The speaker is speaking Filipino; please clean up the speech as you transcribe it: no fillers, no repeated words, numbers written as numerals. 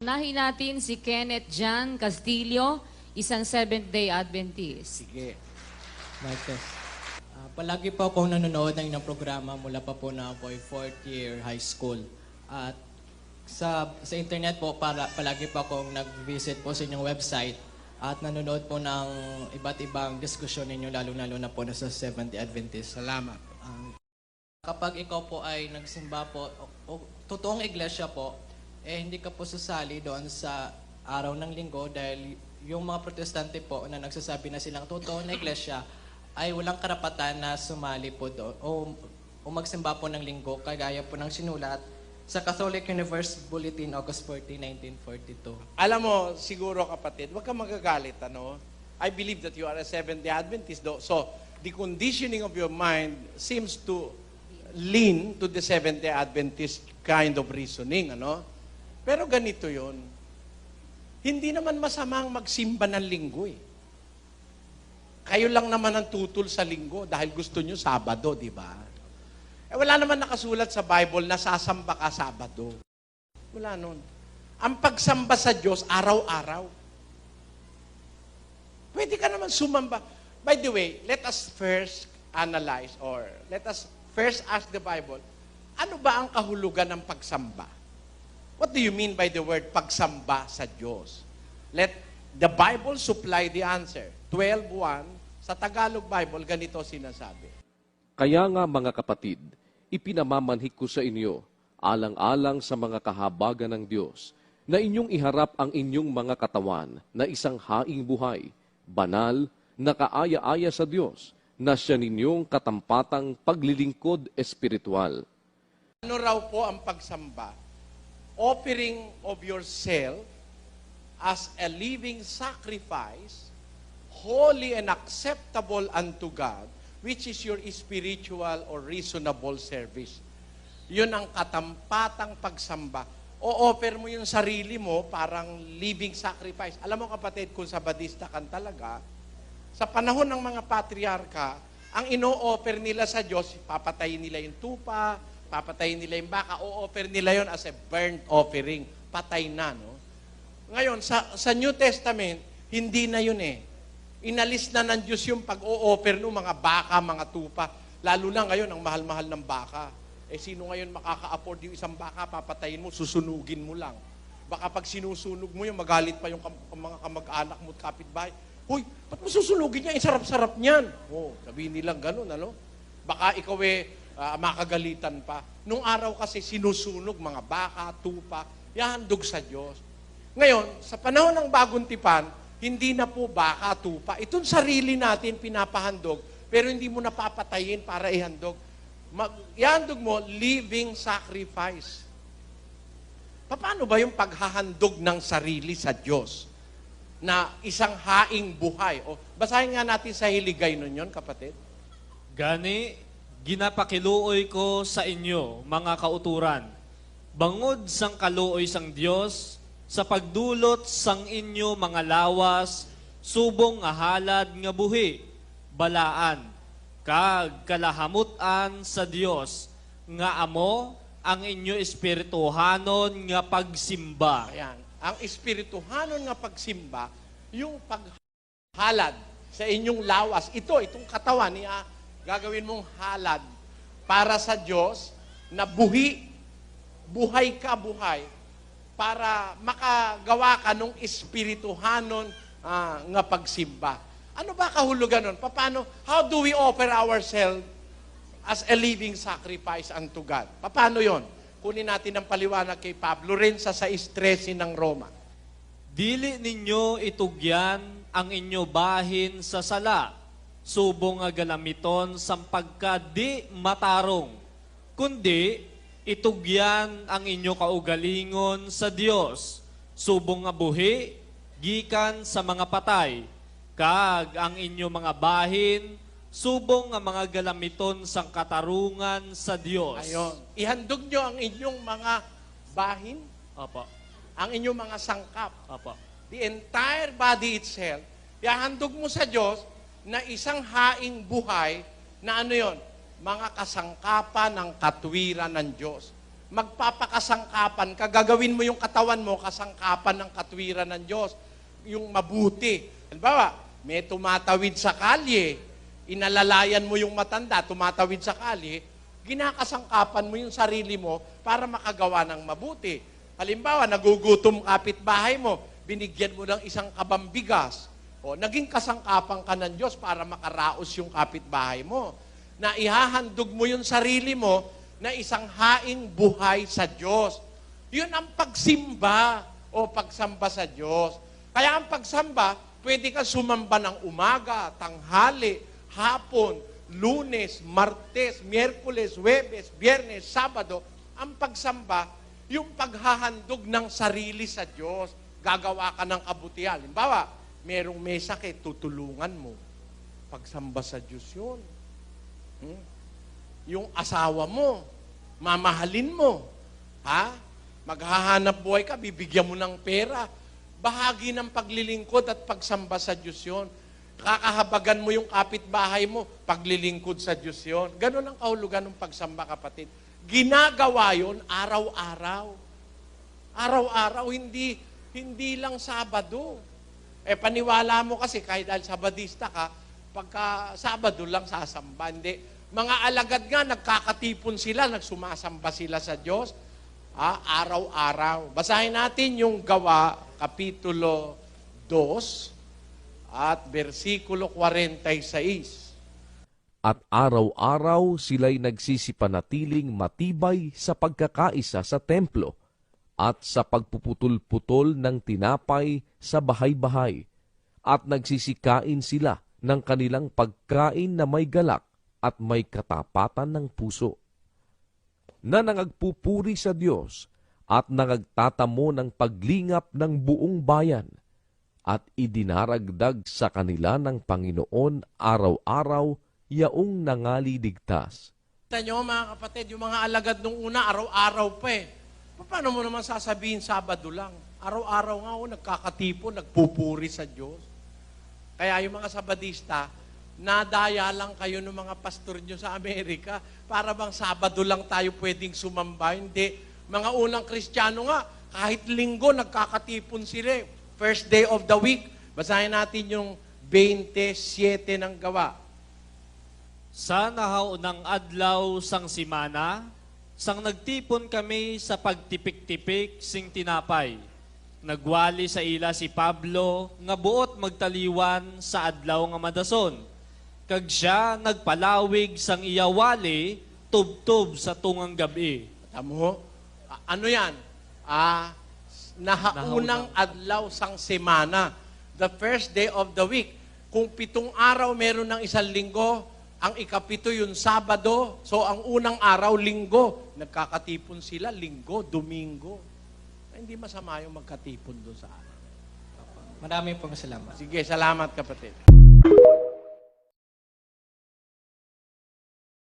Unahin natin si Kenneth Jan Castillo, isang Seventh-day Adventist. Sige. Martes. Palagi po akong nanonood ng inyong programa mula pa po na ako ay 4th year high school. At sa internet po, palagi po akong nag-visit po sa inyong website at nanonood po ng iba't ibang diskusyon ninyo, lalo-lalo na po na sa Seventh-day Adventist. Salamat. Kapag ikaw po ay nagsimba po, o totoong iglesia po, hindi ka po sasali doon sa araw ng linggo dahil yung mga protestante po na nagsasabi na silang totoo na iglesia ay walang karapatan na sumali po doon o magsimba po ng linggo kagaya po ng sinulat sa Catholic Universe Bulletin, August 14, 1942. Alam mo, siguro kapatid, huwag kang magagalit, ano? I believe that you are a Seventh-day Adventist, though. So, the conditioning of your mind seems to lean to the Seventh-day Adventist kind of reasoning, ano? Pero ganito yon. Hindi naman masamang magsimba ng linggo, eh. Kayo lang naman ang tutol sa linggo dahil gusto nyo Sabado, di ba? Wala naman nakasulat sa Bible na sasamba ka Sabado. Wala nun. Ang pagsamba sa Diyos, araw-araw. Pwede ka naman sumamba. By the way, let us first analyze or let us first ask the Bible, ano ba ang kahulugan ng pagsamba? What do you mean by the word pagsamba sa Diyos? Let the Bible supply the answer. 12:1, sa Tagalog Bible, ganito sinasabi. Kaya nga mga kapatid, ipinamamanhik ko sa inyo, alang-alang sa mga kahabagan ng Diyos, na inyong iharap ang inyong mga katawan na isang haing buhay, banal, nakaaya-aya sa Diyos, na siya ninyong katampatang paglilingkod espiritual. Ano raw po ang pagsamba? Offering of yourself as a living sacrifice, holy and acceptable unto God, which is your spiritual or reasonable service. Yun ang katampatang pagsamba. O-offer mo yung sarili mo parang living sacrifice. Alam mo kapatid, kung sabadista kan talaga, sa panahon ng mga patriarka, ang ino-offer nila sa Diyos, papatayin nila yung tupa, papatayin nila yung baka, o-offer nila yon as a burnt offering. Patay na, no? Ngayon, sa New Testament, hindi na yun eh. Inalis na ng Diyos yung pag-o-offer ng mga baka, mga tupa. Lalo na ngayon, ang mahal-mahal ng baka. Sino ngayon makaka-afford yung isang baka, papatayin mo, susunugin mo lang. Baka pag sinusunog mo yung magalit pa yung mga kamag-anak mo at kapitbahay. Hoy, ba't mo susunugin niya? Sarap-sarap niyan. Sabihin nilang ganun, ano? Baka ikaw makagalitan pa. Nung araw kasi sinusunog mga baka, tupa, yahandog sa Diyos. Ngayon, sa panahon ng bagong tipan, hindi na po baka, tupa. Itong sarili natin pinapahandog, pero hindi mo napapatayin para ihandog. Ihandog mo, living sacrifice. Paano ba yung paghahandog ng sarili sa Diyos? Na isang haing buhay. Basahin nga natin sa Hiligay nun yun, kapatid. Gani, ginapakiluoy ko sa inyo, mga kauturan, bangod sang kaluoy sang Dios, sa pagdulot sang inyo mga lawas, subong nga halad nga buhi, balaan, kag kalahamutan sa Dios, nga amo ang inyo espirituhanon nga pagsimba. Ayan. Ang espirituhanon nga pagsimba, yung paghalad sa inyong lawas, itong katawan niya, gagawin mong halad para sa Diyos na buhay ka buhay para makagawa ka ng espirituhanon nga pagsimba. Ano ba kahulugan nun? Paano? How do we offer ourselves as a living sacrifice unto God? Paano yon? Kunin natin ang paliwanag kay Pablo rin sa 6:13 ng Roma. Dili ninyo itugyan ang inyo bahin sa sala, subong nga galamiton sampagka di matarong, kundi itugyan ang inyo kaugalingon sa Dios, subong nga buhi, gikan sa mga patay, kag ang inyo mga bahin, subong nga mga galamiton sang katarungan sa Dios. Ayon. Ihandog nyo ang inyong mga bahin, Opo. ang inyong mga sangkap. Opo. The entire body itself, ihandog mo sa Diyos na isang haing buhay na ano yon? Mga kasangkapan ng katwiran ng Diyos. magpapakasangkapan ka, gagawin mo yung katawan mo kasangkapan ng katwiran ng Diyos, yung mabuti. Halimbawa, may tumatawid sa kalye, inalalayan mo yung matanda, tumatawid sa kalye, ginakasangkapan mo yung sarili mo para makagawa ng mabuti. Halimbawa, nagugutom kapitbahay mo, binigyan mo ng isang kabambigas, o naging kasangkapan ka ng Diyos para makaraos yung kapitbahay mo. Na ihahandog mo yung sarili mo na isang haing buhay sa Diyos. Yun ang pagsimba o pagsamba sa Diyos. Kaya ang pagsamba, pwede ka sumamba ng umaga, tanghali, hapon, Lunes, Martes, Miyerkules, Huwebes, Biyernes, Sabado. Ang pagsamba, yung paghahandog ng sarili sa Diyos. Gagawa ka ng kabutihan. Halimbawa, merong may sakit, tutulungan mo. Pagsamba sa Diyos yun. Yung asawa mo, mamahalin mo. Ha? Maghahanap buhay ka, bibigyan mo ng pera. Bahagi ng paglilingkod at pagsamba sa Diyos yun. Kakahabagan mo yung kapitbahay mo, paglilingkod sa Diyos yun. Ganon ang kahulugan ng pagsamba, kapatid. Ginagawa yun araw-araw. Araw-araw, hindi lang Sabado. Paniwala mo kasi kahit dahil Sabadista ka, pagka Sabado lang sasamba. Hindi. Mga alagad nga, nagkakatipon sila, nagsumasamba sila sa Diyos. Araw-araw. Basahin natin yung Gawa, Kapitulo 2, at versikulo 46. At araw-araw sila'y nagsisipanatiling matibay sa pagkakaisa sa templo at sa pagpuputol-putol ng tinapay sa bahay-bahay, at nagsisikain sila ng kanilang pagkain na may galak at may katapatan ng puso, na nangagpupuri sa Diyos at nangagtatamo ng paglingap ng buong bayan, at idinaragdag sa kanila ng Panginoon araw-araw yaong nangaliligtas. Kita nyo mga kapatid, yung mga alagad nung una, araw-araw pa eh. Paano mo naman sasabihin Sabado lang? Araw-araw nga nagkakatipon, nagpupuri sa Diyos. Kaya yung mga Sabadista, nadaya lang kayo ng mga pastor nyo sa Amerika para bang Sabado lang tayo pwedeng sumamba. Hindi. Mga unang Kristiyano nga, kahit linggo, nagkakatipon sila. First day of the week. Basahin natin yung 27 ng Gawa. Sa nahaunang adlaw sang simana, sang nagtipon kami sa pagtipik-tipik sing tinapay. Nagwali sa ila si Pablo, nga buot magtaliwan sa adlaw nga madason. Kag siya nagpalawig sang iyawali, tubtob sa tungang gabi. Tamo, ano yan? Nahaunang adlaw sang semana. The first day of the week. Kung 7 araw meron ng isang linggo, ang ikapito yung Sabado. So, ang unang araw, linggo. Nagkakatipon sila, linggo, domingo. Hindi masama yung magkatipon doon sa araw. Maraming pong salamat. Sige, salamat kapatid.